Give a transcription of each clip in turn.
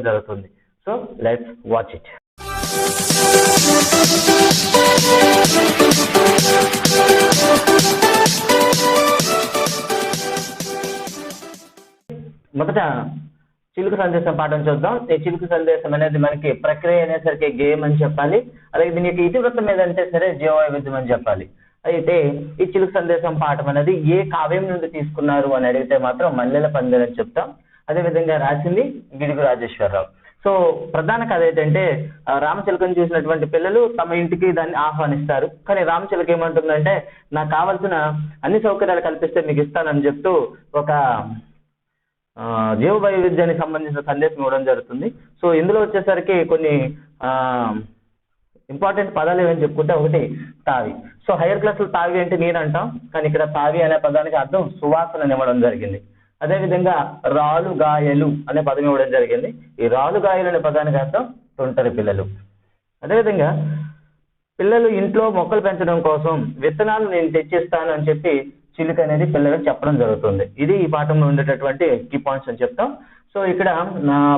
జరుగుతుంది. So let's watch it. మొదట చిలుక సందేశం పాఠం చూద్దాం. ఈ చిలుక సందేశం అనేది మనకి ప్రక్రియ అనేసరికి గేమ్ అని చెప్పాలి. అలాగే దీని యొక్క ఇతివృత్తం ఏదంటే సరే జీవ వైవిధ్యం అని చెప్పాలి. అయితే ఈ చిలుక సందేశం పాఠం అనేది ఏ కావ్యం నుండి తీసుకున్నారు అని అడిగితే మాత్రం మల్లెల పందిరి అని చెప్తాం. అదేవిధంగా రాసింది గిడుగు రాజేశ్వరరావు. సో ప్రధాన కథ ఏంటంటే రామచిలుకను చూసినటువంటి పిల్లలు తమ ఇంటికి దాన్ని ఆహ్వానిస్తారు. కానీ రామచిలుక ఏమంటుందంటే నాకు కావాల్సిన అన్ని సౌకర్యాలు కల్పిస్తే మీకు ఇస్తానని చెప్తూ ఒక జీవ వైవిధ్యానికి సంబంధించిన సందేశం ఇవ్వడం జరుగుతుంది. సో ఇందులో వచ్చేసరికి కొన్ని ఇంపార్టెంట్ పదాలు ఏమని చెప్పుకుంటే ఒకటి తావి. సో హైయర్ క్లాస్ లో తావి అంటే నీరు అంటాం, కానీ ఇక్కడ తావి అనే పదానికి అర్థం సువాసన ఇవ్వడం జరిగింది. అదేవిధంగా రాలు గాయలు అనే పదం ఇవ్వడం జరిగింది. ఈ రాలు గాయలు అనే పదానికి అర్థం తొంటరి పిల్లలు. అదేవిధంగా పిల్లలు ఇంట్లో మొక్కలు పెంచడం కోసం విత్తనాలు నేను తెచ్చిస్తాను అని చెప్పి చిలుక అనేది పిల్లలకు చెప్పడం జరుగుతుంది. ఇది ఈ పాఠంలో ఉండేటటువంటి కీ పాయింట్స్ అని చెప్తాం. సో ఇక్కడ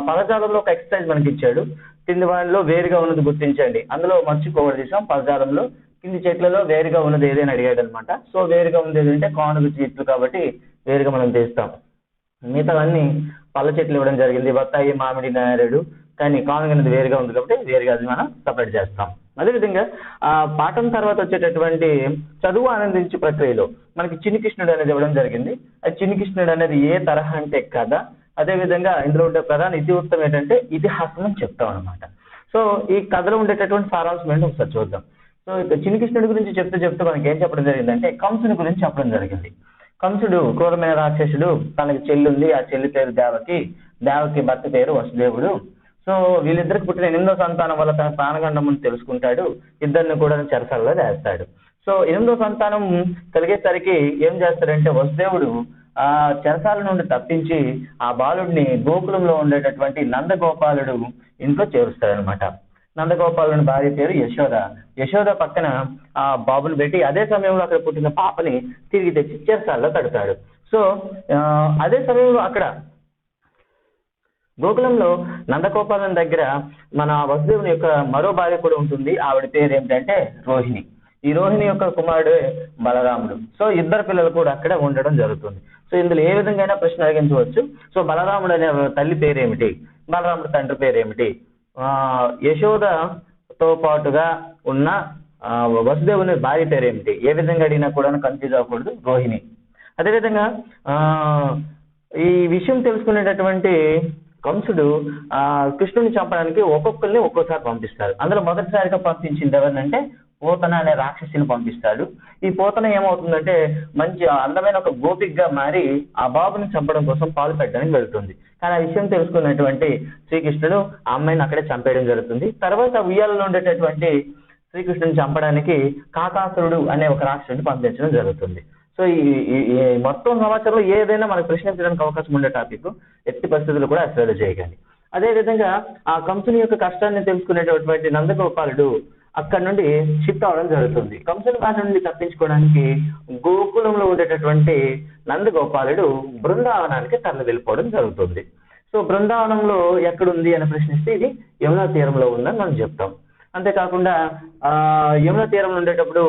పదజాలంలో ఒక ఎక్సర్సైజ్ మనకి ఇచ్చాడు. కింది వాటిలో వేరుగా ఉన్నది గుర్తించండి. అందులో మర్చిపోవడం చేసాం. పదజాలంలో కింది చెట్లలో వేరుగా ఉన్నది ఏదైనా అడిగాడు అనమాట. సో వేరుగా ఉంది ఏదంటే కానుగ చెట్లు కాబట్టి వేరుగా మనం తీస్తాం. మిగతావన్నీ పళ్ళ చెట్లు ఇవ్వడం జరిగింది, బత్తాయి, మామిడి, నేరేడు. కానీ కానుగ అనేది వేరుగా ఉంది కాబట్టి వేరుగా అది మనం సపరేట్ చేస్తాం. అదేవిధంగా పాఠం తర్వాత వచ్చేటటువంటి చదువు ఆనందించే ప్రక్రియలో మనకి చిన్ని కృష్ణుడు అనేది ఇవ్వడం జరిగింది. అది చిన్ని కృష్ణుడు అనేది ఏ తరహా అంటే కథ. అదేవిధంగా ఇందులో ఉండే ప్రధాన ఇతివృత్తం ఏంటంటే ఇతిహాసం అని చెప్తాం అనమాట. సో ఈ కథలో ఉండేటటువంటి సారాంశం ఏంటో ఒకసారి చూద్దాం. సో ఇక చిన్ని కృష్ణుడి గురించి చెప్తూ మనకి ఏం చెప్పడం జరిగిందంటే కంసుని గురించి చెప్పడం జరిగింది. కంసుడు క్రూరమైన రాక్షసుడు. తనకి చెల్లి ఉంది, ఆ చెల్లి పేరు దేవకి, దేవకి భర్త పేరు వసుదేవుడు. సో వీళ్ళిద్దరికి పుట్టిన 8వ సంతానం వల్ల తన ప్రాణగండమును తెలుసుకుంటాడు. ఇద్దరిని కూడా చెరసాలలో వేస్తాడు. సో 8వ సంతానం కలిగేసరికి ఏం చేస్తాడంటే వసుదేవుడు ఆ చెరసాల నుండి తప్పించి ఆ బాలుడిని గోకులంలో ఉండేటటువంటి నందగోపాలుడు ఇంట్లో చేరుస్తాడనమాట. నందగోపాలుని భార్య పేరు యశోద. యశోద పక్కన ఆ బాబుని పెట్టి అదే సమయంలో అక్కడ పుట్టిన పాపని తిరిగి తెచ్చి చెరసాలలో కడతాడు. సో అదే సమయంలో అక్కడ గోకులంలో నందగోపాలం దగ్గర మన వసుదేవుని యొక్క మరో భార్య కూడా ఉంటుంది. ఆవిడ పేరు ఏమిటంటే రోహిణి. ఈ రోహిణి యొక్క కుమారుడు బలరాముడు. సో ఇద్దరు పిల్లలు కూడా అక్కడ ఉండడం జరుగుతుంది. సో ఇందులో ఏ విధంగా ప్రశ్న అడిగించవచ్చు. సో బలరాముడు అనే తల్లి పేరేమిటి, బలరాముడు తండ్రి పేరేమిటి, యశోదతో పాటుగా ఉన్న వసుదేవుని భార్య పేరేమిటి, ఏ విధంగా అడిగినా కూడా కన్ఫ్యూజ్ అవ్వకూడదు. రోహిణి. అదేవిధంగా ఈ విషయం తెలుసుకునేటటువంటి కంసుడు కృష్ణుని చంపడానికి ఒక్కొక్కరిని ఒక్కోసారి పంపిస్తాడు. అందులో మొదటిసారిగా పంపించింది ఎవరినంటే పోతన అనే రాక్షసిని పంపిస్తాడు. ఈ పోతన ఏమవుతుందంటే మంచి అందమైన ఒక గోపికగా మారి ఆ బాబుని చంపడం కోసం పాలు పెట్టడానికి వెళ్తుంది. కానీ ఆ విషయం తెలుసుకున్నటువంటి శ్రీకృష్ణుడు ఆ అమ్మాయిని అక్కడే చంపేయడం జరుగుతుంది. తర్వాత ఉయ్యాలలో ఉండేటటువంటి శ్రీకృష్ణుని చంపడానికి కాకాసురుడు అనే ఒక రాక్షసుని పంపించడం జరుగుతుంది. సో ఈ మొత్తం సమాచారంలో ఏదైనా మనకు ప్రశ్నించడానికి అవకాశం ఉండే టాపిక్ ఎట్టి పరిస్థితులు కూడా అశ్రద్ధ చేయకండి. అదేవిధంగా ఆ కంసుని యొక్క కష్టాన్ని తెలుసుకునేటటువంటి నందగోపాలుడు అక్కడి నుండి షిఫ్ట్ అవడం జరుగుతుంది. కంసుని బాధ నుండి తప్పించుకోవడానికి గోకులంలో ఉండేటటువంటి నందగోపాలుడు బృందావనానికి తరలి వెళ్ళిపోవడం జరుగుతుంది. సో బృందావనంలో ఎక్కడుంది అని ప్రశ్నిస్తే ఇది యమునా తీరంలో ఉందని మనం చెప్తాం. అంతేకాకుండా యమునా తీరంలో ఉండేటప్పుడు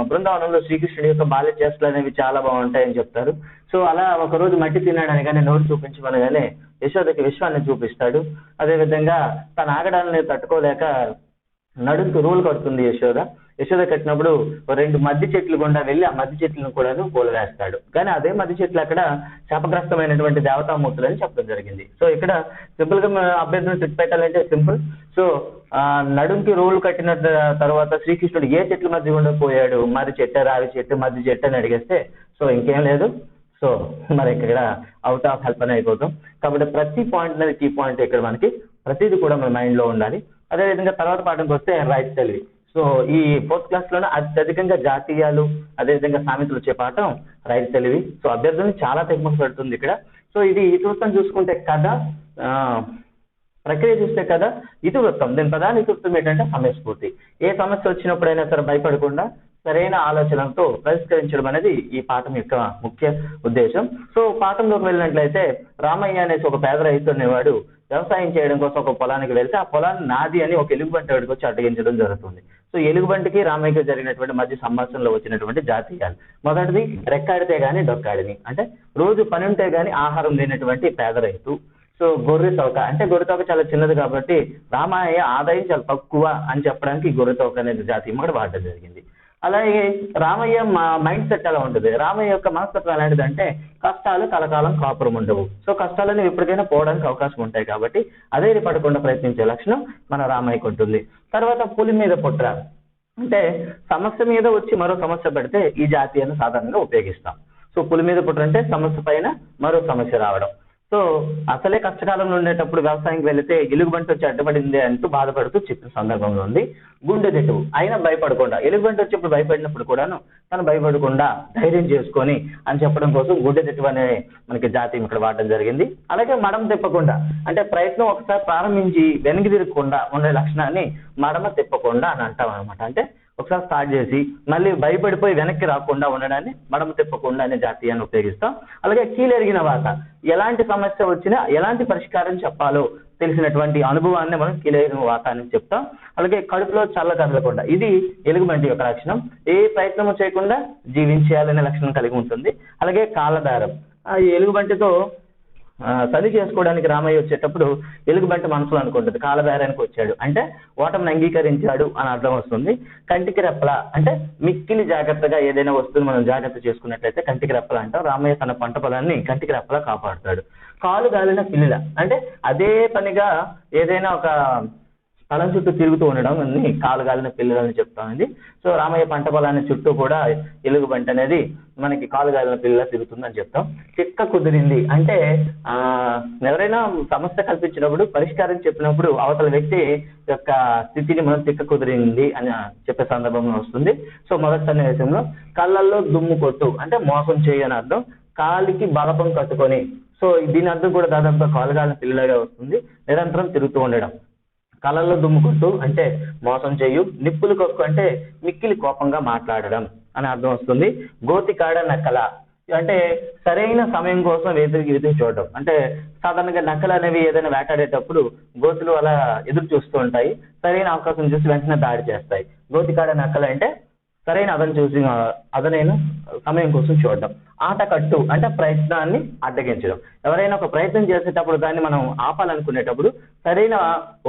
బృందావనంలో శ్రీకృష్ణుడి యొక్క బాల్య చేష్టలు అనేవి చాలా బాగుంటాయని చెప్తారు. సో అలా ఒకరోజు మట్టి తిన్నాడని కానీ నోరు చూపించమనగానే యశోదకి విశ్వాన్ని చూపిస్తాడు. అదేవిధంగా తన ఆగడాలని తట్టుకోలేక నడుంకు రూలు కడుతుంది యశోద. యశోద కట్టినప్పుడు 2 మద్ది చెట్లు గుండా వెళ్ళి ఆ మద్ది చెట్లను కూడా కూలవేస్తాడు. కానీ అదే మద్ది చెట్లు అక్కడ శాపగ్రస్తమైనటువంటి దేవతామూర్తులని చెప్పడం జరిగింది. సో ఇక్కడ సింపుల్ గా అభ్యర్థులను ట్రిక్ పెట్టాలంటే సింపుల్. సో నడుంకి రూలు కట్టిన తర్వాత శ్రీకృష్ణుడు ఏ చెట్ల మధ్య గుండా పోయాడు, మరి చెట్టు, రావి చెట్టు, మద్ది చెట్టు అని అడిగేస్తే సో ఇంకేం లేదు. సో మరి ఇక్కడ అవుట్ ఆఫ్ హెల్ప్ అని అయిపోతాం. కాబట్టి ప్రతి పాయింట్ అనేది కీ పాయింట్ ఇక్కడ మనకి ప్రతిదీ కూడా మన మైండ్ లో ఉండాలి. అదేవిధంగా తర్వాత పాఠంకి వస్తే రైట్ తెలివి. సో ఈ 4th క్లాస్ లోనే అత్యధికంగా జాతీయాలు అదేవిధంగా సామెతలు వచ్చే పాఠం రైట్ తెలివి. సో అభ్యర్థులను చాలా తెగ్మక పెడుతుంది ఇక్కడ. సో ఇది ఇతివృత్తం చూసుకుంటే కథ, ప్రక్రియ చూస్తే కథ, ఇతివృత్తం. దీని ప్రధాన ఇతివృత్తం ఏంటంటే సమయస్ఫూర్తి. ఏ సమస్య వచ్చినప్పుడైనా సరే భయపడకుండా సరైన ఆలోచనలతో పరిష్కరించడం అనేది ఈ పాఠం యొక్క ముఖ్య ఉద్దేశం. సో పాఠంలోకి వెళ్ళినట్లయితే రామయ్య అనేసి ఒక పేద రైతు అనేవాడు వ్యవసాయం చేయడం కోసం ఒక పొలానికి వెళ్తే ఆ పొలాన్ని నాది అని ఒక ఎలుగుబంటి వాడికి వచ్చి అడ్డగించడం జరుగుతుంది. సో ఎలుగుబంటికి రామయ్యకి జరిగినటువంటి మధ్య సంభాషణలో వచ్చినటువంటి జాతీయాలు. మొదటిది, రెక్కాడితే గాని డొక్కాడిని, అంటే రోజు పని ఉంటే గాని ఆహారం లేనటువంటి పేద రైతు. సో గొర్రె తోక, అంటే గొర్రె తోక చాలా చిన్నది కాబట్టి రామయ్య ఆదాయం చాలా తక్కువ అని చెప్పడానికి గొర్రె తోక అనేది జాతీయం కూడా వాడడం జరిగింది. అలాగే రామయ్య మైండ్ సెట్ ఎలా ఉంటుంది, రామయ్య యొక్క మనస్తత్వం ఎలాంటిది అంటే కష్టాలు కలకాలం కాపురం ఉండవు. సో కష్టాలను ఎప్పటికైనా పోవడానికి అవకాశం ఉంటాయి కాబట్టి అదే పడకుండా ప్రయత్నించే లక్షణం మన రామయ్యకు ఉంటుంది. తర్వాత పులి మీద పుట్ర, అంటే సమస్య మీద వచ్చి మరో సమస్య పెడితే ఈ జాతీయాన్ని సాధారణంగా ఉపయోగిస్తాం. సో పులి మీద పుట్ర అంటే సమస్య పైన మరో సమస్య రావడం. సో అసలే కష్టకాలంలో ఉండేటప్పుడు వ్యవసాయానికి వెళితే ఎలుగుబంటి వచ్చి అడ్డపడింది అంటూ బాధపడుతూ చెప్పిన సందర్భంలో ఉంది. గుండె దిట్టువు, అయినా భయపడకుండా, ఎలుగుబంటి వచ్చేప్పుడు భయపడినప్పుడు కూడాను తను భయపడకుండా ధైర్యం చేసుకొని అని చెప్పడం కోసం గుండె దిట్టువు అనే మనకి జాతీయం ఇక్కడ వాడడం జరిగింది. అలాగే మడమ తిప్పకుండా, అంటే ప్రయత్నం ఒకసారి ప్రారంభించి వెనక్కి తిరగకుండా ఉండే లక్షణాన్ని మడమ తిప్పకుండా అని అంటాం అనమాట. అంటే ఒకసారి స్టార్ట్ చేసి మళ్ళీ భయపడిపోయి వెనక్కి రాకుండా ఉండడాన్ని మడమ తిప్పకుండా అనే జాతీయాన్ని ఉపయోగిస్తాం. అలాగే కీలెరిగిన వాత, ఎలాంటి సమస్య వచ్చినా ఎలాంటి పరిష్కారం చెప్పాలో తెలిసినటువంటి అనుభవాన్ని మనం కీలెరిగిన వాత అని చెప్తాం. అలాగే కడుపులో చల్ల కదలకుండా, ఇది ఎలుగుబంటి యొక్క లక్షణం, ఏ ప్రయత్నము చేయకుండా జీవించేయాలనే లక్షణం కలిగి ఉంటుంది. అలాగే కాళ్ళదారం, ఈ ఎలుగుబంటితో చలి చేసుకోవడానికి రామయ్య వచ్చేటప్పుడు ఎలుగుబంటి మనసులో అనుకుంటుంది కాలబేరానికి వచ్చాడు అంటే ఓటమిని అంగీకరించాడు అని అర్థం వస్తుంది. కంటికి రెప్పల, అంటే మిక్కిలి జాగ్రత్తగా ఏదైనా వస్తువుని మనం జాగ్రత్త చేసుకున్నట్లయితే కంటికి రెప్పల అంటాం. రామయ్య తన పంట పొలాన్ని కంటికి రెప్పలా కాపాడుతాడు. కాలు గాలిన పిల్లిల, అంటే అదే పనిగా ఏదైనా ఒక స్థలం చుట్టూ తిరుగుతూ ఉండడం అన్ని కాలు గాలిన పిల్లలని చెప్తామండి. సో రామయ్య పంట పొలాన్ని చుట్టూ కూడా ఎలుగుబంటి అనేది మనకి కాలు గాలిన పిల్లలా తిరుగుతుందని చెప్తాం. చిక్క కుదిరింది, అంటే ఎవరైనా సమస్య కల్పించినప్పుడు పరిష్కారం చెప్పినప్పుడు అవతల వ్యక్తి యొక్క స్థితిని మనం చిక్క కుదిరింది అని చెప్పే సందర్భంలో వస్తుంది. సో మొదటి సన్నివేశంలో కళ్ళల్లో దుమ్ము కొట్టు, అంటే మోసం చేయని అర్థం. కాలికి బలపం కట్టుకొని, సో దీని అర్థం కూడా దాదాపుగా కాలు గాలిన పిల్లలాగా వస్తుంది. నిరంతరం తిరుగుతూ ఉండడం. కళ్ళల్లో దుమ్ము కొట్టు అంటే మోసం చేయు. నిప్పులు కొక్కు అంటే మిక్కిలి కోపంగా మాట్లాడడం అని అర్థం వస్తుంది. గోతికాడ నక్కల, అంటే సరైన సమయం కోసం వెతికి చూడడం. అంటే సాధారణంగా నక్కలు అనేవి ఏదైనా వేటాడేటప్పుడు గోతులు అలా ఎదురు చూస్తూ ఉంటాయి, సరైన అవకాశం చూసి వెంటనే దాడి చేస్తాయి. గోతికాడ నక్కలు అంటే సరైన అదనైన సమయం కోసం చూడడం. ఆట కట్టు అంటే ప్రయత్నాన్ని అడ్డగించడం. ఎవరైనా ఒక ప్రయత్నం చేసేటప్పుడు దాన్ని మనం ఆపాలనుకునేటప్పుడు సరైన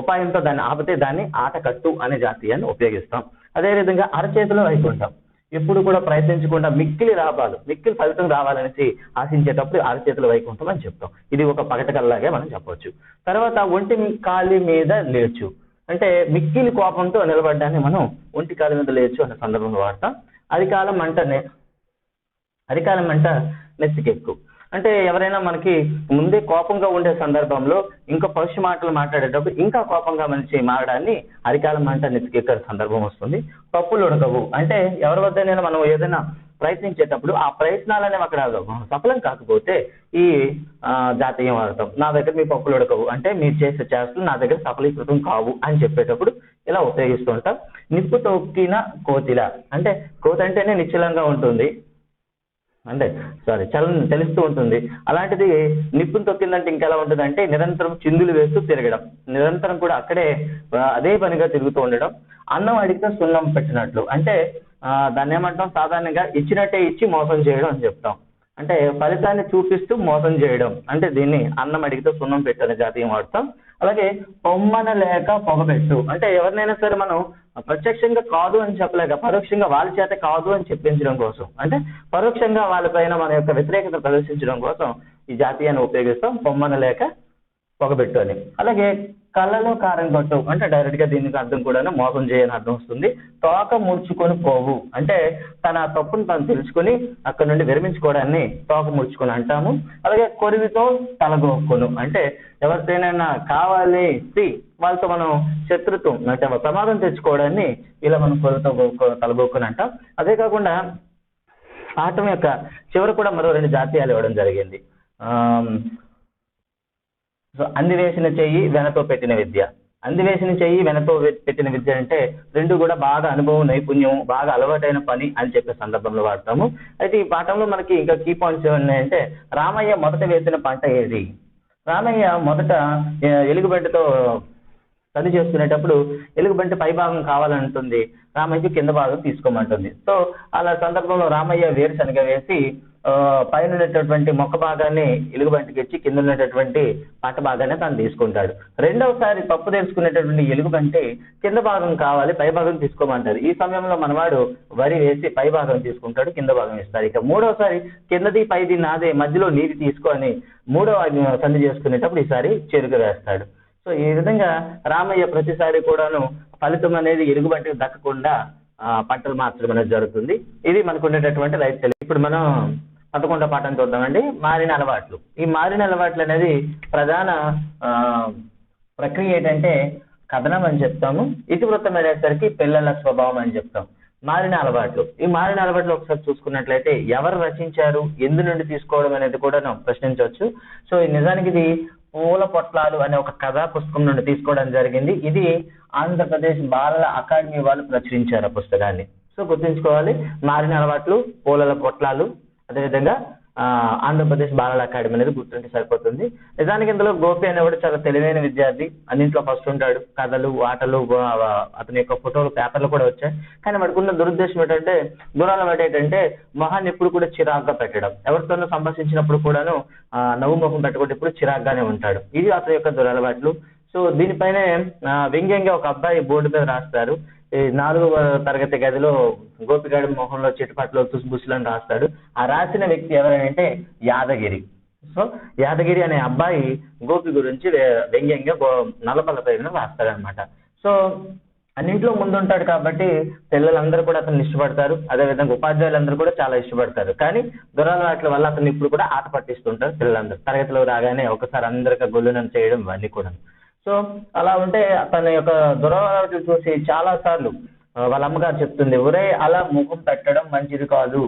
ఉపాయంతో దాన్ని ఆపితే దాన్ని ఆట కట్టు అనే జాతీయాన్ని ఉపయోగిస్తాం. అదేవిధంగా అరచేతిలో వైకుంఠం, ఎప్పుడు కూడా ప్రయత్నించకుండా మిక్కిలి ఫలితం రావాలనేసి ఆశించేటప్పుడు అరచేతుల వైకుంఠం అని చెప్తాం. ఇది ఒక పగటకల్లాగే మనం చెప్పవచ్చు. తర్వాత ఒంటి కాలి మీద లేచు, అంటే మిక్కిలి కోపంతో నిలబడ్డాన్ని మనం ఒంటి కాలి మీద లేచు అనే సందర్భంలో వాడతాం. అరికాలం మంట నెత్తికెక్కు, అంటే ఎవరైనా మనకి ముందే కోపంగా ఉండే సందర్భంలో ఇంకా పరుష మాటలు మాట్లాడేటప్పుడు ఇంకా కోపంగా మనిషి మారడాన్ని అరికాలం మంట నెత్తికెక్కే సందర్భం వస్తుంది. పప్పులు ఉడకవు, అంటే ఎవరి వద్దైనా మనం ఏదైనా ప్రయత్నించేటప్పుడు ఆ ప్రయత్నాలనేవి అక్కడ సఫలం కాకపోతే ఈ జాతీయం వాడతాం. నా దగ్గర మీ పప్పులు ఉడకవు, అంటే మీరు చేసే చేష్టలు నా దగ్గర సఫలీకృతం కావు అని చెప్పేటప్పుడు ఇలా ఉపయోగిస్తూ ఉంటాం. నిప్పు తొక్కిన కోతిల, అంటే కోతి అంటేనే నిశ్చలంగా ఉంటుంది, అంటే తెలుస్తూ ఉంటుంది. అలాంటిది నిప్పును తొక్కిందంటే ఇంకెలా ఉంటుంది అంటే నిరంతరం చిందులు వేస్తూ తిరగడం, నిరంతరం కూడా అక్కడే అదే పనిగా తిరుగుతూ ఉండడం. అన్నం అడిగితే సున్నం పెట్టినట్లు, అంటే దాన్ని ఏమంటాం, సాధారణంగా ఇచ్చినట్టే ఇచ్చి మోసం చేయడం అని చెప్తాం. అంటే ఫలితాన్ని చూపిస్తూ మోసం చేయడం, అంటే దీన్ని అన్నం అడిగితే సున్నం పెట్టనే జాతీయం వాడతాం. అలాగే పొమ్మన లేక పొగబెట్టు, అంటే ఎవరినైనా సరే మనం ప్రత్యక్షంగా కాదు అని చెప్పలేక పరోక్షంగా వాళ్ళ చేత కాదు అని చెప్పించడం కోసం, అంటే పరోక్షంగా వాళ్ళపైన మన యొక్క వ్యతిరేకత ప్రదర్శించడం కోసం ఈ జాతీయాన్ని ఉపయోగిస్తాం, పొమ్మన లేక పొగబెట్టు అని. అలాగే కళ్ళలో కారం కొట్టు, అంటే డైరెక్ట్ గా దీనికి అర్థం కూడా మోసం చేయని అర్థం వస్తుంది. తోక ముడుచుకొని పోవు, అంటే తన తప్పును తను తెలుసుకొని అక్కడ నుండి విరమించుకోవడాన్ని తోక ముడుచుకొని అంటాము. అలాగే కొరివితో తలగొక్కును, అంటే ఎవరితోనైనా కావాలి వాళ్ళతో మనం శత్రుత్వం అంటే ప్రమాదం తెచ్చుకోవడాన్ని ఇలా మనం కొరివితో తలగొక్కుని అంటాం. అదే కాకుండా పాఠం యొక్క చివరి కూడా మరో 2 జాతీయాలు ఇవ్వడం జరిగింది. సో అందివేసిన చెయ్యి వెనతో పెట్టిన విద్య, అందివేసిన చెయ్యి వెనతో పెట్టిన విద్య అంటే రెండు కూడా బాగా అనుభవం, నైపుణ్యం, బాగా అలవాటైన పని అని చెప్పే సందర్భంలో వాడతాము. అయితే ఈ పాఠంలో మనకి ఇంకా కీ పాయింట్స్ ఏమన్నాయంటే, రామయ్య మొదట వేసిన పంట ఏది? రామయ్య మొదట ఎలుగుబంటితో చదువు చేసుకునేటప్పుడు ఎలుగుబంటి పై భాగం కావాలంటుంది, రామయ్యకి కింద భాగం తీసుకోమంటుంది. సో అలా సందర్భంలో రామయ్య వేరుశనగ వేసి పైన ఉన్నటువంటి మొక్క భాగాన్ని ఎలుగుబంటికి ఇచ్చి కింద ఉన్నటువంటి పంట భాగాన్ని తను తీసుకుంటాడు. రెండవసారి తప్పు తెలుసుకునేటటువంటి ఎలుగుబంటి కింద భాగం కావాలి, పై భాగం తీసుకోమంటారు. ఈ సమయంలో మనవాడు వరి వేసి పై భాగం తీసుకుంటాడు, కింద భాగం ఇస్తాడు. ఇక మూడవసారి కిందది పైది నాదే, మధ్యలో నీది తీసుకొని మూడవ సంధి చేసుకునేటప్పుడు ఈసారి చెరుకు వేస్తాడు. సో ఈ విధంగా రామయ్య ప్రతిసారి కూడాను ఫలితం అనేది ఎలుగుబంటికి దక్కకుండా పంటలు మార్చడం అనేది జరుగుతుంది. ఇది మనకు ఉండేటటువంటి రైతు తెలివి. ఇప్పుడు మనం 11వ పాఠం చూద్దామండి, మారిన అలవాట్లు. ఈ మారిన అలవాట్లు అనేది ప్రధాన ప్రక్రియ ఏంటంటే కథనం అని చెప్తాము, ఇతివృత్తం అనేసరికి పిల్లల స్వభావం అని చెప్తాం. మారిన అలవాట్లు, ఈ మారిన అలవాట్లు ఒకసారి చూసుకున్నట్లయితే ఎవరు రచించారు, ఎందు నుండి తీసుకోవడం అనేది కూడా మనం ప్రశ్నించవచ్చు. సో నిజానికి ఇది పూల పొట్లాలు అనే ఒక కథా పుస్తకం నుండి తీసుకోవడం జరిగింది. ఇది ఆంధ్రప్రదేశ్ బాలల అకాడమీ వాళ్ళు ప్రచురించారు ఆ పుస్తకాన్ని. సో గుర్తుంచుకోవాలి, మారిన అలవాట్లు, పూల పొట్లాలు, అదేవిధంగా ఆంధ్రప్రదేశ్ బాలల అకాడమీ అనేది గుర్తుంటే సరిపోతుంది. నిజానికి ఇందులో గోపి అనేవాడు చాలా తెలివైన విద్యార్థి, అన్నింట్లో ఫస్ట్ ఉంటాడు. కథలు, ఆటలు, అతని యొక్క ఫోటోలు, పేపర్లు కూడా వచ్చాయి. కానీ వాడికున్న దురుద్దేశం ఏంటంటే, దురలవాటు ఏంటంటే మొహాన్ని ఎప్పుడు కూడా చిరాగ్గా పెట్టడం, ఎవరితోనూ సంభాషించినప్పుడు కూడాను నవ్వు ముఖం పెట్టకుండా ఎప్పుడు చిరాగ్గానే ఉంటాడు. ఇది అతని యొక్క దురలవాట్లు. సో దీనిపైనే వ్యంగ్యంగా ఒక అబ్బాయి బోర్డు మీద రాస్తారు, ఈ 4వ తరగతి గదిలో గోపిగాడి మొహంలో చిట్టుపట్లో తుస్బుస్లని రాస్తాడు. ఆ రాసిన వ్యక్తి ఎవరంటే యాదగిరి. సో యాదగిరి అనే అబ్బాయి గోపి గురించి వ్యంగ్యంగా నల్లపల్లపై రాస్తాడనమాట. సో అన్నింట్లో ముందుంటాడు కాబట్టి పిల్లలందరూ కూడా అతన్ని ఇష్టపడతారు, అదేవిధంగా ఉపాధ్యాయులందరూ కూడా చాలా ఇష్టపడతారు. కానీ దురలవాట్ల వల్ల అతన్ని ఇప్పుడు కూడా ఆట పట్టిస్తుంటారు పిల్లలందరూ. తరగతిలో రాగానే ఒకసారి అందరికీ గొల్లునం చేయడం ఇవన్నీ కూడా. సో అలా ఉంటే తన యొక్క దురలవాట్లు చూసి చాలా సార్లు వాళ్ళ అమ్మగారు చెప్తుంది, ఒరే అలా ముఖం పెట్టడం మంచిది కాదు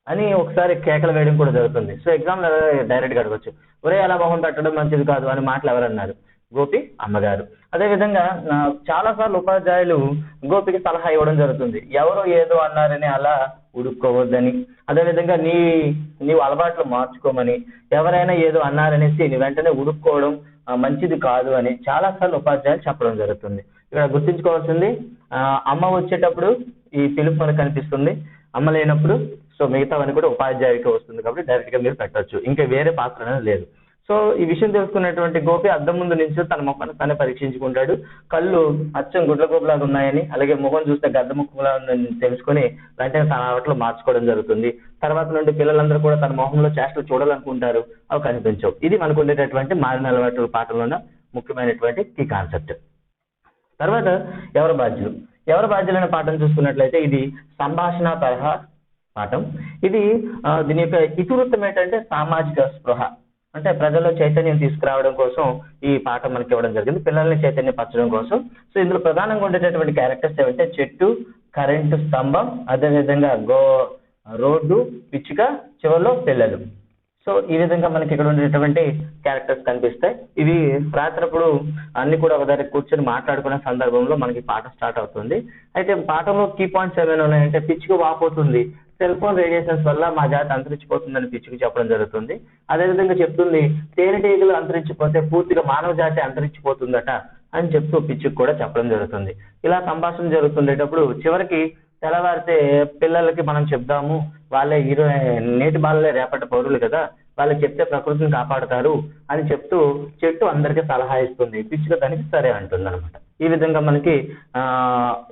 అని ఒకసారి కేకలు వేయడం కూడా జరుగుతుంది. సో ఎగ్జామ్ డైరెక్ట్ గా అడగచ్చు, ఒరే అలా ముఖం పెట్టడం మంచిది కాదు అని మాటలు ఎవరన్నారు? గోపి అమ్మగారు. అదేవిధంగా చాలా సార్లు ఉపాధ్యాయులు గోపికి సలహా ఇవ్వడం జరుగుతుంది, ఎవరో ఏదో అన్నారని అలా ఉడుక్కోవద్దని, అదేవిధంగా నీవు అలవాట్లు మార్చుకోమని, ఎవరైనా ఏదో అన్నారనేసి నీ వెంటనే ఉడుక్కోవడం మంచిది కాదు అని చాలా సార్లు ఉపాధ్యాయులు చెప్పడం జరుగుతుంది. ఇక్కడ గుర్తుంచుకోవాల్సింది, అమ్మ వచ్చేటప్పుడు ఈ పిలుపు మనకు కనిపిస్తుంది, అమ్మ లేనప్పుడు సో మిగతావన్నీ కూడా ఉపాధ్యాయుడికి వస్తుంది. కాబట్టి డైరెక్ట్ గా మీరు పెట్టవచ్చు, ఇంకా వేరే పాత్ర అనేది లేదు. సో ఈ విషయం తెలుసుకున్నటువంటి గోపి అద్దం ముందు నుంచి తన ముఖాన్ని తనే పరీక్షించుకుంటాడు. కళ్ళు అచ్చం గుడ్ల గోపులాగా ఉన్నాయని, అలాగే ముఖం చూస్తే గద్ద ముఖంలా ఉందని తెలుసుకుని వెంటనే తన అలవాట్లు మార్చుకోవడం జరుగుతుంది. తర్వాత నుండి పిల్లలందరూ కూడా తన మొహంలో చేష్టలు చూడాలనుకుంటారు, అవి కనిపించవు. ఇది మనకు ఉండేటటువంటి మారిన అలవాట్ల పాఠంలో ఉన్న ముఖ్యమైనటువంటి కీ కాన్సెప్ట్. తర్వాత ఎవరు బాధ్యులు అనే పాఠం చూసుకున్నట్లయితే ఇది సంభాషణ తరహా పాఠం. ఇది దీని యొక్క ఇతివృత్తం ఏంటంటే సామాజిక స్పృహ, అంటే ప్రజల్లో చైతన్యం తీసుకురావడం కోసం ఈ పాఠం మనకి ఇవ్వడం జరిగింది, పిల్లల్ని చైతన్యపరచడం కోసం. సో ఇందులో ప్రధానంగా ఉండేటటువంటి క్యారెక్టర్స్ ఏమంటే చెట్టు, కరెంటు స్తంభం, అదేవిధంగా రోడ్డు, పిచ్చుక, చివరిలో పిల్లలు. సో ఈ విధంగా మనకి ఇక్కడ ఉండేటువంటి క్యారెక్టర్స్ కనిపిస్తాయి. ఇవి రాత్రప్పుడు అన్ని కూడా ఒక దగ్గర కూర్చొని మాట్లాడుకునే సందర్భంలో మనకి పాఠం స్టార్ట్ అవుతుంది. అయితే పాఠంలో కీ పాయింట్స్ ఏమైనా ఉన్నాయంటే, పిచ్చుక వాపోతుంది, సెల్ ఫోన్ రేడియేషన్స్ వల్ల మా జాతి అంతరించిపోతుందని పిచ్చుకు చెప్పడం జరుగుతుంది. అదేవిధంగా చెప్తుంది, తేనెటీగలు అంతరించిపోతే పూర్తిగా మానవ జాతి అంతరించిపోతుందట అని చెప్తూ పిచ్చుకు కూడా చెప్పడం జరుగుతుంది. ఇలా సంభాషణ జరుగుతుండేటప్పుడు చివరికి తెల్లవారితే పిల్లలకి మనం చెప్దాము, వాళ్ళే నేటి బాలలే రేపటి పౌరులు కదా, వాళ్ళకి చెప్తే ప్రకృతిని కాపాడుతారు అని చెప్తూ చెట్టు అందరికీ సలహా ఇస్తుంది, పిచ్చుక దానికి సరే అంటుంది అనమాట. ఈ విధంగా మనకి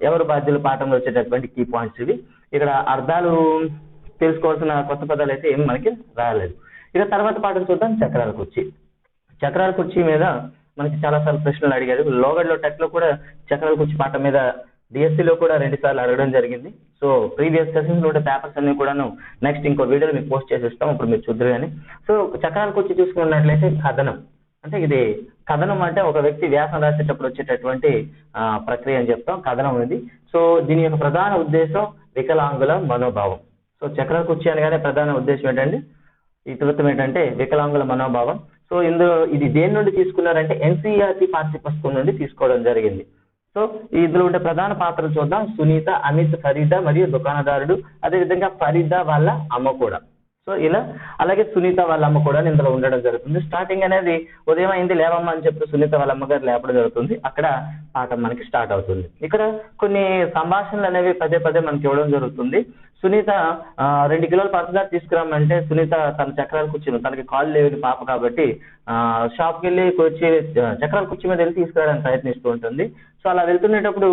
ఎవరు బాధ్యులు పాఠంలో వచ్చేటటువంటి కీ పాయింట్స్ ఇవి. ఇక్కడ అర్థాలు తెలుసుకోవాల్సిన కొత్త పదాలు అయితే ఏమి మనకి రాలేదు. ఇక తర్వాత పాఠం చూద్దాం, చక్రాల కుర్చీ. చక్రాల కుర్చీ మీద మనకి చాలా సార్లు ప్రశ్నలు అడిగారు. లోగడ్లో టెట్ లో కూడా చక్రాల కుర్చీ పాఠం మీద డిఎస్సిలో కూడా 2 సార్లు అడగడం జరిగింది. సో ప్రీవియస్ సెషన్స్ లో పేపర్స్ అన్ని కూడాను నెక్స్ట్ ఇంకో వీడియోలో మీకు పోస్ట్ చేసేస్తాం, ఇప్పుడు మీరు చూద్దరు కానీ. సో చక్రాల కుర్చీ చూసుకున్నట్లయితే కథనం, అంటే ఇది కథనం అంటే ఒక వ్యక్తి వ్యాసం రాసేటప్పుడు వచ్చేటటువంటి ప్రక్రియ అని చెప్తాం, కథనం ఇది. సో దీని యొక్క ప్రధాన ఉద్దేశం వికలాంగుల మనోభావం. సో చక్రాల కుర్చీ అనగానే ప్రధాన ఉద్దేశం ఏంటంటే, ఇతివృత్తం ఏంటంటే వికలాంగుల మనోభావం. సో ఇందులో ఇది దేని నుండి తీసుకున్నారంటే ఎన్సీఈఆర్టీ పాఠ్యపుస్తకం నుండి తీసుకోవడం జరిగింది. సో ఇందులో ఉండే ప్రధాన పాత్రలు చూద్దాం. సునీత, అమిత్, ఫరీదా మరియు దుకాణదారుడు, అదేవిధంగా ఫరీదా వాళ్ళ అమ్మ కూడా. సో ఇలా అలాగే సునీత వాళ్ళ అమ్మ కూడా ఇందులో ఉండడం జరుగుతుంది. స్టార్టింగ్ అనేది ఉదయం అయింది లేవమ్మ అని చెప్తూ సునీత వాళ్ళ అమ్మగారు లేపడం జరుగుతుంది. అక్కడ పాఠం మనకి స్టార్ట్ అవుతుంది. ఇక్కడ కొన్ని సంభాషణలు అనేవి పదే పదే మనకి ఇవ్వడం జరుగుతుంది. సునీత 2 కిలోల పంచదార తీసుకురామంటే సునీత తన చక్రాల కుర్చీలో, తనకి కాళ్ళు లేని పాప కాబట్టి షాప్కి వెళ్ళి కుర్చీ చక్రాల కుర్చీ మీద వెళ్ళి తీసుకురావడానికి ప్రయత్నిస్తూ ఉంటుంది. సో అలా వెళ్తున్నప్పుడు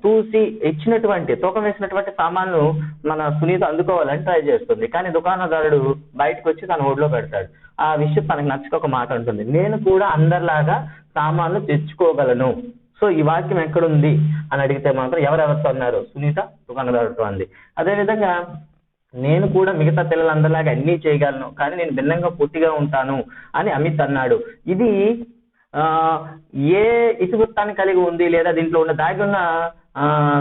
తూసి ఇచ్చినటువంటి తూకం వేసినటువంటి సామాన్లు మన సునీత అందుకోవాలని ట్రై చేస్తుంది. కానీ దుకాణదారుడు బయటకు వచ్చి తన ఒడిలో పెడతాడు. ఆ విషయం తనకు నచ్చక ఒక మాట ఉంటుంది, నేను కూడా అందరిలాగా సామాన్లు తెచ్చుకోగలను. సో ఈ వాక్యం ఎక్కడుంది అని అడిగితే మాత్రం ఎవరెవరితో అన్నారు? సునీత దుకాణదారుడితో అంది. అదేవిధంగా నేను కూడా మిగతా పిల్లలందరిలాగా అన్నీ చేయగలను, కానీ నేను భిన్నంగా పూర్తిగా ఉంటాను అని అమిత్ అన్నాడు. ఇది ఏ ఇతివృత్తాన్ని కలిగి ఉంది, లేదా దీంట్లో ఉన్న దాగి ఉన్న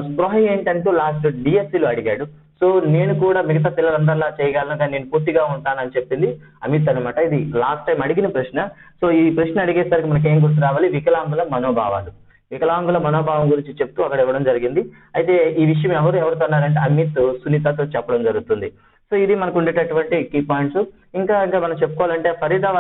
స్పృహ ఏంటంటూ లాస్ట్ డిఎస్సిలో అడిగాడు. సో నేను కూడా మిగతా పిల్లలందరిలా చేయగలను, కానీ నేను పూర్తిగా ఉంటానని చెప్పింది అమిత్ అనమాట. ఇది లాస్ట్ టైం అడిగిన ప్రశ్న. సో ఈ ప్రశ్న అడిగేసరికి మనకి ఏం గుర్తు రావాలి? వికలాంగుల మనోభావాలు. వికలాంగుల మనోభావం గురించి చెప్తూ అక్కడ ఇవ్వడం జరిగింది. అయితే ఈ విషయం ఎవరితో అన్నారంటే అమిత్ సునీతతో చెప్పడం జరుగుతుంది. సో ఇది మనకు ఉండేటటువంటి కీ పాయింట్స్. ఇంకా మనం చెప్పుకోవాలంటే ఫరీదా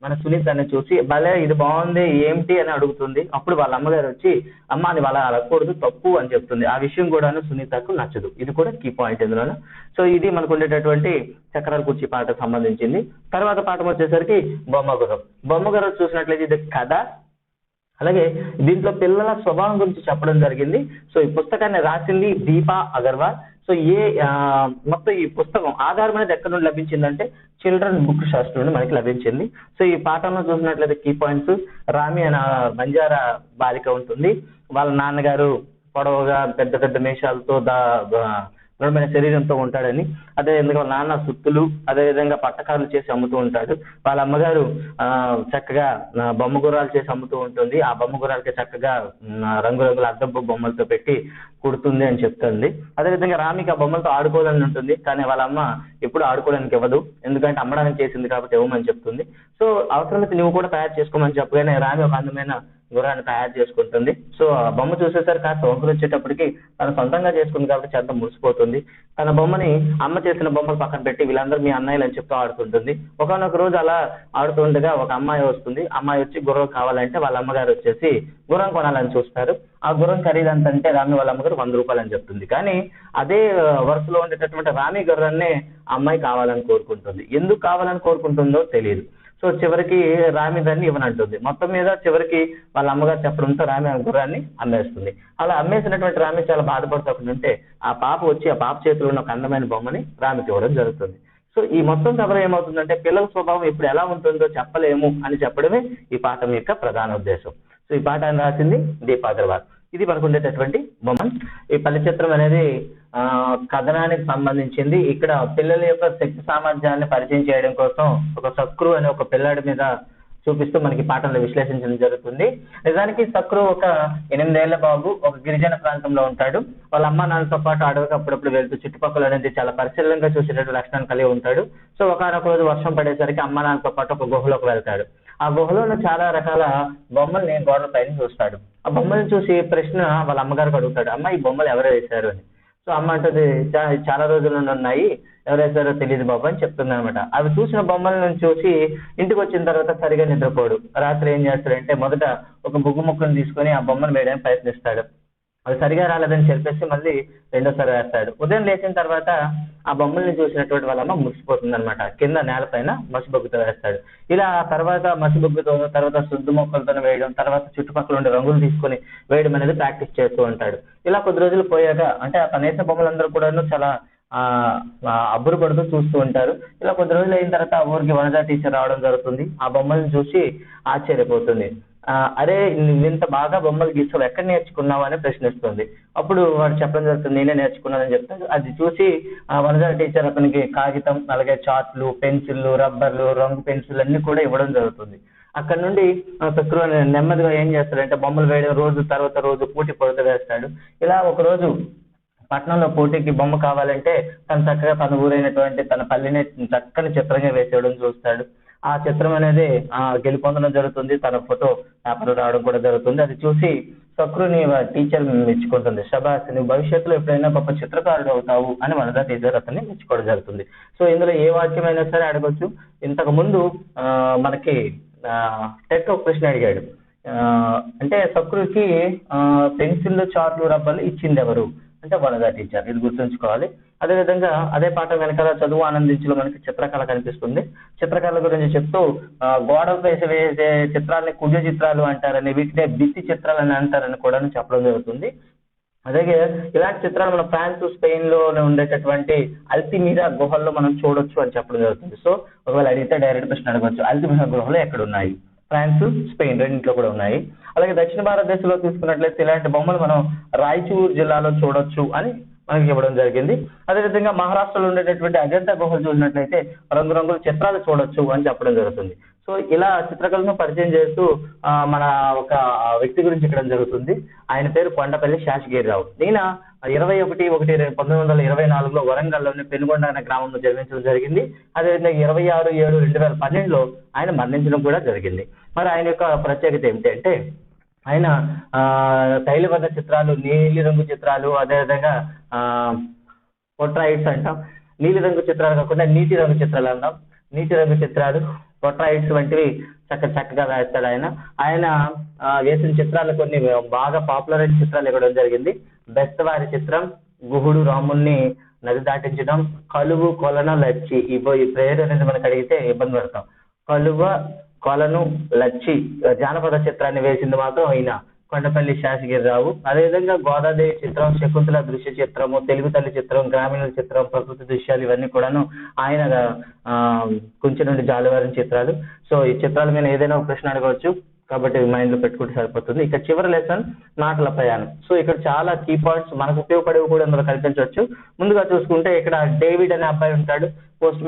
మన సునీతని చూసి భలే ఇది బాగుంది ఏమిటి అని అడుగుతుంది. అప్పుడు వాళ్ళ అమ్మగారు వచ్చి అమ్మ అని వాళ్ళ అడగకూడదు, తప్పు అని చెప్తుంది. ఆ విషయం కూడాను సునీతకు నచ్చదు. ఇది కూడా కీ పాయింట్ ఇందులోను. సో ఇది మనకు ఉండేటటువంటి చక్రాల కుర్చీ పాటకు సంబంధించింది. తర్వాత పాఠం వచ్చేసరికి బొమ్మగుర్రం చూసినట్లయితే ఇది కథ. అలాగే దీంట్లో పిల్లల స్వభావం గురించి చెప్పడం జరిగింది. సో ఈ పుస్తకాన్ని రాసింది దీపా అగర్వాల్. సో మొత్తం ఈ పుస్తకం ఆధారం అనేది ఎక్కడ నుండి లభించిందంటే చిల్డ్రన్ బుక్ షాప్ నుండి మనకి లభించింది. సో ఈ పాఠంలో చూసినట్లయితే కీ పాయింట్స్, రామి అనే బంజారా బాలిక ఉంటుంది. వాళ్ళ నాన్నగారు పొడవుగా పెద్ద పెద్ద మీసాలతో దృఢమైన శరీరంతో ఉంటాడని, అదేవిధంగా వాళ్ళ నాన్న సుత్తులు, అదేవిధంగా పట్టకారులు చేసి అమ్ముతూ ఉంటాడు. వాళ్ళ అమ్మగారు చక్కగా బొమ్మ గుర్రాలు చేసి అమ్ముతూ ఉంటుంది. ఆ బొమ్మ గుర్రాలకి చక్కగా రంగురంగుల అద్దపు బొమ్మలతో పెట్టి కుడుతుంది అని చెప్తుంది. అదేవిధంగా రామికి ఆ బొమ్మలతో ఆడుకోవాలని ఉంటుంది, కానీ వాళ్ళ అమ్మ ఎప్పుడు ఆడుకోవడానికి ఇవ్వదు, ఎందుకంటే అమ్మడానికి చేసింది కాబట్టి ఇవ్వమని చెప్తుంది. సో అవసరమైతే నువ్వు కూడా తయారు చేసుకోమని చెప్పగానే రామి ఒక అందమైన గుర్రాన్ని తయారు చేసుకుంటుంది. సో ఆ బొమ్మ చూసేసరికి కాస్త వంకులు వచ్చేటప్పటికి తను సొంతంగా చేసుకుంది కాబట్టి చేత మురిసిపోతుంది. తన బొమ్మని అమ్మ చేసిన బొమ్మలు పక్కన పెట్టి వీళ్ళందరూ మీ అన్నయ్యలు అని చెప్తూ ఆడుతుంటుంది. ఒకనొక రోజు అలా ఆడుతుండగా ఒక అమ్మాయి వస్తుంది. అమ్మాయి వచ్చి గుర్రం కావాలంటే వాళ్ళ అమ్మగారు వచ్చేసి గుర్రం కొనాలని చూస్తారు. ఆ గుర్రం ఖరీదు అంటే రామి వాళ్ళ అమ్మగారు 100 రూపాయలు అని చెప్తుంది. కానీ అదే వరుసలో ఉండేటటువంటి రామి గుర్రాన్నే అమ్మాయి కావాలని కోరుకుంటుంది. ఎందుకు కావాలని కోరుకుంటుందో తెలియదు. సో చివరికి రామి దాన్ని ఇవ్వనంటుంది. మొత్తం మీద చివరికి వాళ్ళ అమ్మగారు చెప్పడంతో రామి ఆ గుర్రాన్ని అమ్మేస్తుంది. అలా అమ్మేసినటువంటి రామి చాలా బాధపడుతుంటే ఆ పాప వచ్చి ఆ పాప చేతిలో ఉన్న ఒక అందమైన బొమ్మని రామికి ఇవ్వడం జరుగుతుంది. సో ఈ మొత్తం కథ ఏమవుతుందంటే పిల్లల స్వభావం ఇప్పుడు ఎలా ఉంటుందో చెప్పలేము అని చెప్పడమే ఈ పాఠం యొక్క ప్రధాన ఉద్దేశం. సో ఈ పాఠాన్ని రాసింది దీపా అగర్వాల్. ఇది మనకు ఉండేటటువంటి బొమ్మ. ఈ పల్లి చిత్రం అనేది కథనానికి సంబంధించింది. ఇక్కడ పిల్లల యొక్క శక్తి సామర్థ్యాన్ని పరిచయం చేయడం కోసం ఒక సక్రు అనే ఒక పిల్లాడి మీద చూపిస్తూ మనకి పాఠంలో విశ్లేషించడం జరుగుతుంది. నిజానికి సక్రు ఒక 8 ఏళ్ల బాబు, ఒక గిరిజన ప్రాంతంలో ఉంటాడు. వాళ్ళ అమ్మ నాన్నతో పాటు అడవికి అప్పుడప్పుడు వెళ్తూ చుట్టుపక్కల అనేది చాలా పరిశీలనగా చూసేటటువంటి లక్షణాలు కలిగి ఉంటాడు. సో ఒకనొక రోజు వర్షం పడేసరికి అమ్మ నాన్నతో పాటు ఒక గుహలోకి వెళ్తాడు. ఆ గుహలో చాలా రకాల బొమ్మల్ని గోడల పైన చూస్తాడు. ఆ బొమ్మల్ని చూసి ప్రశ్న వాళ్ళ అమ్మగారికి అడుగుతాడు, అమ్మ ఈ బొమ్మలు ఎవరు వేశారు అని. సో అమ్మ అంటది చాలా రోజుల నుండి ఉన్నాయి, ఎవరు వేశారో తెలియదు బాబు అని చెప్తుంది అనమాట. అవి చూసిన బొమ్మలను చూసి ఇంటికి వచ్చిన తర్వాత సరిగా నిద్రపోడు. రాత్రి ఏం చేస్తాడంటే మొదట ఒక బుగ్గు ముక్కను తీసుకొని ఆ బొమ్మను వేయడానికి ప్రయత్నిస్తాడు. అది సరిగా రాలేదని చెప్పేసి మళ్ళీ రెండోసారి వేస్తాడు. ఉదయం లేచిన తర్వాత ఆ బొమ్మల్ని చూసినటువంటి వాళ్ళమ్మ మురిసిపోతుంది అనమాట. కింద నేలపైన మసిబొగ్గుతో వేస్తాడు. ఇలా తర్వాత మసిబొగ్గుతో, తర్వాత శుద్ధ మొక్కలతో వేయడం, తర్వాత చుట్టుపక్కల ఉండే రంగులు తీసుకొని వేయడం అనేది ప్రాక్టీస్ చేస్తూ ఉంటాడు. ఇలా కొద్ది రోజులు పోయాక అంటే ఆ తనేసిన బొమ్మలందరూ కూడా చాలా అబ్బురు పడుతూ చూస్తూ ఉంటారు. ఇలా కొద్ది రోజులు అయిన తర్వాత ఆ ఊరికి వనజా టీచర్ రావడం జరుగుతుంది. ఆ బొమ్మల్ని చూసి ఆశ్చర్యపోతుంది. అరే ఇంత బాగా బొమ్మలు గీసావు, ఎక్కడ నేర్చుకున్నావు అని ప్రశ్నిస్తుంది. అప్పుడు వాడు చెప్పడం జరుగుతుంది, నేనే నేర్చుకున్నానని చెప్తాడు. అది చూసి వనజా టీచర్ అతనికి కాగితం, అలాగే చార్ట్లు, పెన్సిళ్ళు, రబ్బర్లు, రంగు పెన్సిల్ అన్ని కూడా ఇవ్వడం జరుగుతుంది. అక్కడ నుండి సక్రు నెమ్మదిగా ఏం చేస్తాడంటే బొమ్మలు వేయడం రోజు తర్వాత రోజు పోటీ పడుతూ వేస్తాడు. ఇలా ఒక రోజు పట్టణంలో పోటీకి బొమ్మ కావాలంటే తను చక్కగా తన ఊరైనటువంటి తన పల్లిని చక్కని చిత్రంగా వేసేయడం చూస్తాడు. ఆ చిత్రం అనేది గెలుపొందడం జరుగుతుంది. తన ఫోటో పేపర్ రావడం కూడా జరుగుతుంది. అది చూసి శక్రుని టీచర్ మెచ్చుకుంటుంది. శబాస్, నువ్వు భవిష్యత్తులో ఎప్పుడైనా గొప్ప చిత్రకారుడు అవుతావు అని వనజ టీచర్ అతన్ని మెచ్చుకోవడం జరుగుతుంది. సో ఇందులో ఏ వాక్యం అయినా సరే అడగొచ్చు. ఇంతకు ముందు మనకి టెట్ ఒక ప్రశ్న అడిగాడు. అంటే శక్రుకి పెన్సిల్, చార్ట్లు, రబ్బర్లు ఇచ్చింది ఎవరు అంటే వనజ టీచర్. ఇది గుర్తుంచుకోవాలి. అదేవిధంగా అదే పాఠం వెనకాల చదువు ఆనందించులో మనకి చిత్రకళ కనిపిస్తుంది. చిత్రకళ గురించి చెప్తూ గోడలపై వేసే చిత్రాలని కుజ చిత్రాలు అంటారని, వీటినే భిత్తి చిత్రాలు అని అంటారని కూడా చెప్పడం జరుగుతుంది. అలాగే ఇలాంటి చిత్రాలు మన ఫ్రాన్స్, స్పెయిన్ లో ఉండేటటువంటి అల్తిమీరా గుహల్లో మనం చూడొచ్చు అని చెప్పడం జరుగుతుంది. సో ఒకవేళ అడిగితే డైరెక్ట్ ప్రశ్న అడగవచ్చు, అల్తిమీరా గుహలు ఎక్కడ ఉన్నాయి? ఫ్రాన్స్, స్పెయిన్ రెండింటిలో కూడా ఉన్నాయి. అలాగే దక్షిణ భారతదేశంలో తీసుకున్నట్లయితే ఇలాంటి బొమ్మలు మనం రాయచూర్ జిల్లాలో చూడొచ్చు అని మనకి ఇవ్వడం జరిగింది. అదేవిధంగా మహారాష్ట్రలో ఉండేటటువంటి అజంతా గుహలు చూసినట్లయితే రంగురంగుల చిత్రాలు చూడొచ్చు అని చెప్పడం జరుగుతుంది. సో ఇలా చిత్రకళను పరిచయం చేస్తూ మన ఒక వ్యక్తి గురించి ఇక్కడ జరుగుతుంది. ఆయన పేరు కొండపల్లి శేషగిరిరావు. ఈయన 21/1/1924లో వరంగల్లోని పెనుగొండ అనే గ్రామంలో జన్మించడం జరిగింది. అదేవిధంగా 26/7/2012లో ఆయన మరణించడం కూడా జరిగింది. మరి ఆయన యొక్క ప్రత్యేకత ఏమిటి అంటే ఆయన తైలబద్ధ చిత్రాలు, నీలిరంగు చిత్రాలు, అదేవిధంగా పొట్రాయిడ్స్ అంటాం. నీలిరంగు చిత్రాలు కాకుండా నీటి రంగు చిత్రాలు అంటాం. నీటి రంగు చిత్రాలు, పొట్రాయిడ్స్ వంటివి చక్కగా వేస్తాడు ఆయన. ఆయన వేసిన చిత్రాలు కొన్ని బాగా పాపులర్ అయిన చిత్రాలు ఇవ్వడం జరిగింది. బెస్తవారి చిత్రం, గుహుడు రాముణ్ణి నది దాటించడం, కలువు, కొలను, లచ్చి. ఈ పేరు అనేది మనకు అడిగితే ఇబ్బంది పడతాం. కలువ, కొలను, లచ్చి జానపద చిత్రాన్ని వేసింది మాత్రం ఆయన కొండపల్లి శేషగిరిరావు. అదేవిధంగా గోదాదేవి చిత్రం, శకుంతల దృశ్య చిత్రము, తెలుగు తల్లి చిత్రం, గ్రామీణ చిత్రం, ప్రకృతి దృశ్యాలు ఇవన్నీ కూడాను ఆయన కుంచి నుండి జాలివారిన చిత్రాలు. సో ఈ చిత్రాల మీద ఏదైనా ఒక ప్రశ్న అడగవచ్చు కాబట్టి మైండ్ లో పెట్టుకుంటే సరిపోతుంది. ఇక చివరి లెసన్ నాటల ప్రయాణం. సో ఇక్కడ చాలా కీ పాయింట్స్ మనకు ఉపయోగపడేవి కూడా ఇందులో కల్పించవచ్చు. ముందుగా చూసుకుంటే ఇక్కడ డేవిడ్ అనే అబ్బాయి ఉంటాడు. పోస్ట్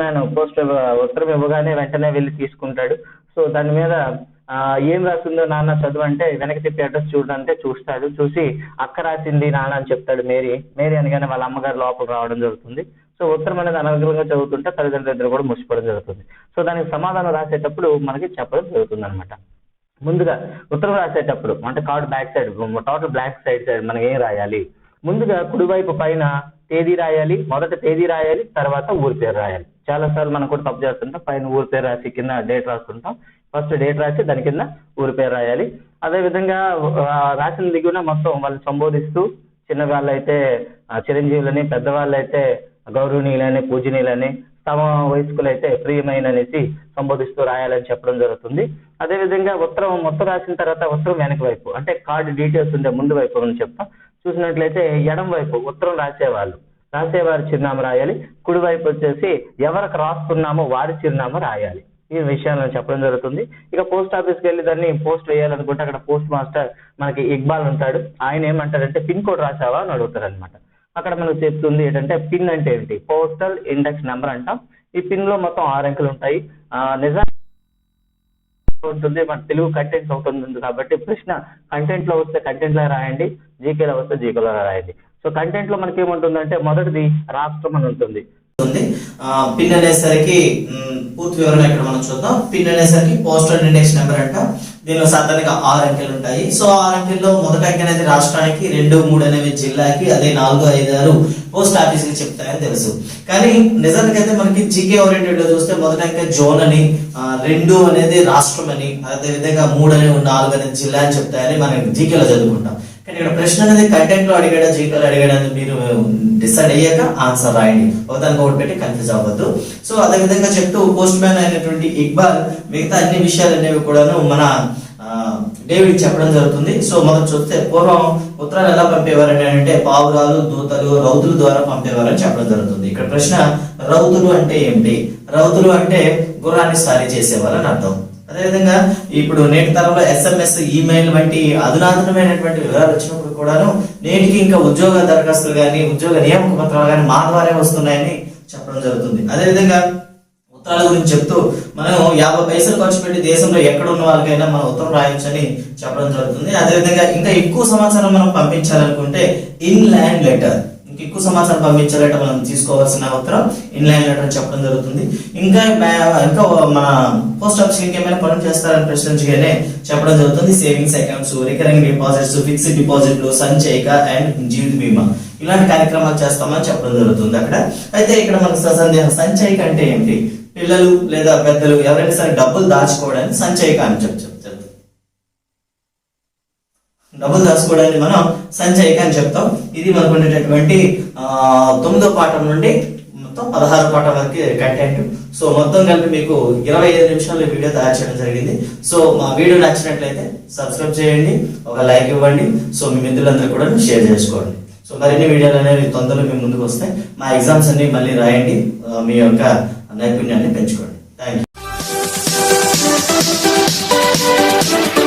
ఉత్తరం ఇవ్వగానే వెంటనే వెళ్ళి తీసుకుంటాడు. సో దాని మీద ఏం రాసిందో నాన్న చదువు అంటే వెనక్కి తిప్పి అడ్రస్ చూడంటే చూస్తాడు. చూసి అక్క రాసింది నాన్న అని చెప్తాడు. మేరీ అనగానే వాళ్ళ అమ్మగారు లోపల రావడం జరుగుతుంది. సో ఉత్తరం అనేది అనర్గళంగా చదువుతుంటే తల్లిదండ్రులు ఇద్దరు కూడా ముసిపోవడం జరుగుతుంది. సో దానికి సమాధానం రాసేటప్పుడు మనకి చెప్పడం జరుగుతుంది అనమాట. ముందుగా ఉత్తరం రాసేటప్పుడు అంటే card back side, total black side మనం ఏం రాయాలి? ముందుగా కుడివైపు పైన తేదీ రాయాలి. మొదట తేదీ రాయాలి, తర్వాత ఊరి పేరు రాయాలి. చాలా సార్లు మనం కూడా తప్పు చేస్తుంటాం. పైన ఊరి పేరు రాసి కింద డేట్ రాస్తుంటాం. ఫస్ట్ డేట్ రాసి దాని కింద ఊరి పేరు రాయాలి. అదేవిధంగా రాసిన దిగున మొత్తం వాళ్ళు సంబోధిస్తూ, చిన్నవాళ్ళైతే చిరంజీవులని, పెద్దవాళ్ళైతే గౌరవనీయులని, పూజనీయులని, తమ వయస్కులైతే ప్రియమైన అనేసి సంబోధిస్తూ రాయాలని చెప్పడం జరుగుతుంది. అదేవిధంగా ఉత్తరం మొత్తం రాసిన తర్వాత ఉత్తరం వెనక వైపు అంటే కార్డు డీటెయిల్స్ ఉండే ముందు వైపు అని చెప్తాం. చూసినట్లయితే ఎడం వైపు ఉత్తరం రాసేవారి చిరునామా రాయాలి. కుడివైపు వచ్చేసి ఎవరికి రాస్తున్నామో వారి చిరునామా రాయాలి. ఈ విషయాలను చెప్పడం జరుగుతుంది. ఇక పోస్ట్ ఆఫీస్కి వెళ్ళి దాన్ని పోస్ట్ వేయాలనుకుంటే అక్కడ పోస్ట్ మాస్టర్ మనకి ఇక్బాల్ ఉంటాడు. ఆయన ఏమంటాడంటే పిన్ కోడ్ రాసావా అని అడుగుతారు అనమాట. అక్కడ మనకు చెప్తుంది ఏంటంటే పిన్ అంటే ఏంటి, పోస్టల్ ఇండెక్స్ నెంబర్ అంటాం. ఈ పిన్ లో మొత్తం 6 అంకెలు ఉంటాయి. నిజాం ఉంటుంది, మన తెలుగు కంటెంట్ ఉంటుంది కాబట్టి ప్రశ్న కంటెంట్ లో వస్తే కంటెంట్ లో రాయండి, జీకేలో వస్తే జీకేలో రాయండి. సో కంటెంట్ లో మనకి ఏముంటుందంటే మొదటిది రాష్ట్రం అని ఉంటుంది. పిన్ అనేసరికి పూర్తి వివరణ ఇక్కడ మనం చూద్దాం. పిన్ అనేసరికి పోస్టల్ ఇండెక్స్ నెంబర్ అంట. దీనిలో సాధారణంగా 6 అంకెలు ఉంటాయి. సో 6 అంకెల్లో మొదటి అంకె అనేది రాష్ట్రానికి, 2, 3 అనేవి జిల్లాకి, అదే 4, 5, 6 పోస్ట్ ఆఫీస్ కి చెప్తాయని తెలుసు. కానీ నిజానికైతే మనకి జీకే ఓరియంటెడ్ లో చూస్తే మొదటి అంకె జోన్ అని, 2 అనేది రాష్ట్రం అని, అదే విధంగా 3 అని, 4 అనేది జిల్లా అని చెప్తాయని మనం జీకేలో చదువుకుంటాం. కానీ ఇక్కడ ప్రశ్న అనేది కంటెంట్ లో అడిగాడా జీకేలో అడిగాడా అని మీరు డిసైడ్ అయ్యాక ఆన్సర్ రాయండి. ఒకదానికి ఒకటి పెట్టి కన్ఫ్యూజ్ అవ్వద్దు. సో అదే విధంగా చెప్తూ పోస్ట్ మ్యాన్ అయినటువంటి ఇక్బాల్ మిగతా అన్ని విషయాలు అనేవి కూడాను మన డేవిడ్ చెప్పడం జరుగుతుంది. సో మనం చూస్తే పూర్వం ఉత్తరాలు ఎలా పంపేవారని అంటే పావురాలు, దూతలు, రౌతుల ద్వారా పంపేవారని చెప్పడం జరుగుతుంది. ఇక్కడ ప్రశ్న రౌతులు అంటే ఏమిటి? రౌతులు అంటే గుర్రాన్ని సారీ చేసేవారని అర్థం. అదేవిధంగా ఇప్పుడు నేటి తరంలో SMS, ఈమెయిల్ వంటి అధునాతనమైనటువంటి వివరాలు వచ్చినప్పుడు కూడాను నేటికి ఇంకా ఉద్యోగ దరఖాస్తులు కానీ, ఉద్యోగ నియామక పత్రాలు కానీ మా ద్వారా వస్తున్నాయని చెప్పడం జరుగుతుంది. అదేవిధంగా ఉత్తరాల గురించి చెప్తూ మనం 50 పైసలు ఖర్చు పెట్టి దేశంలో ఎక్కడ ఉన్న వాళ్ళకైనా మనం ఉత్తరం రాయొచ్చని చెప్పడం జరుగుతుంది. అదేవిధంగా ఇంకా ఎక్కువ సమాచారం మనం పంపించాలనుకుంటే ఇన్ ల్యాండ్ లెటర్, ఇంకా ఎక్కువ సమాచారం పంపించాలంటే మనం తీసుకోవాల్సిన ఉత్తరం ఇన్లైన్ లెటర్ అని చెప్పడం జరుగుతుంది. ఇంకా ఇంకా మన పోస్ట్ ఆఫీస్ ఇంకేమైనా పనులు చేస్తారని ప్రశ్నించగానే చెప్పడం జరుగుతుంది. Savings accounts, recurring deposits, fixed డిపాజిట్లు, సంచయిక అండ్ జీవిత బీమా ఇలాంటి కార్యక్రమాలు చేస్తామని చెప్పడం జరుగుతుంది అక్కడ. అయితే ఇక్కడ మనకు సందేహం, సంచయిక అంటే ఏంటి? పిల్లలు లేదా పెద్దలు ఎవరైనా సరే డబ్బులు దాచుకోవడానికి సంచయిక అని చెప్తారు. డబ్బులు దాచుకోవడానికి మనం సంచయిక అని చెప్తాం. ఇది మనకు ఉండేటటువంటి 9వ పాఠం నుండి మొత్తం 16వ పాఠం వరకు కంటెంట్. సో మొత్తం కలిపి మీకు 25 నిమిషాలు వీడియో తయారు చేయడం జరిగింది. సో మా వీడియో నచ్చినట్లయితే సబ్స్క్రైబ్ చేయండి, ఒక లైక్ ఇవ్వండి, సో మీ మిత్రులందరూ కూడా షేర్ చేసుకోండి. సో మరిన్ని వీడియోలు అనేవి తొందరలో మీ ముందుకు వస్తాయి. మా ఎగ్జామ్స్ అన్ని మళ్ళీ రాయండి, మీ యొక్క నైపుణ్యాన్ని పెంచుకోండి. Thank you.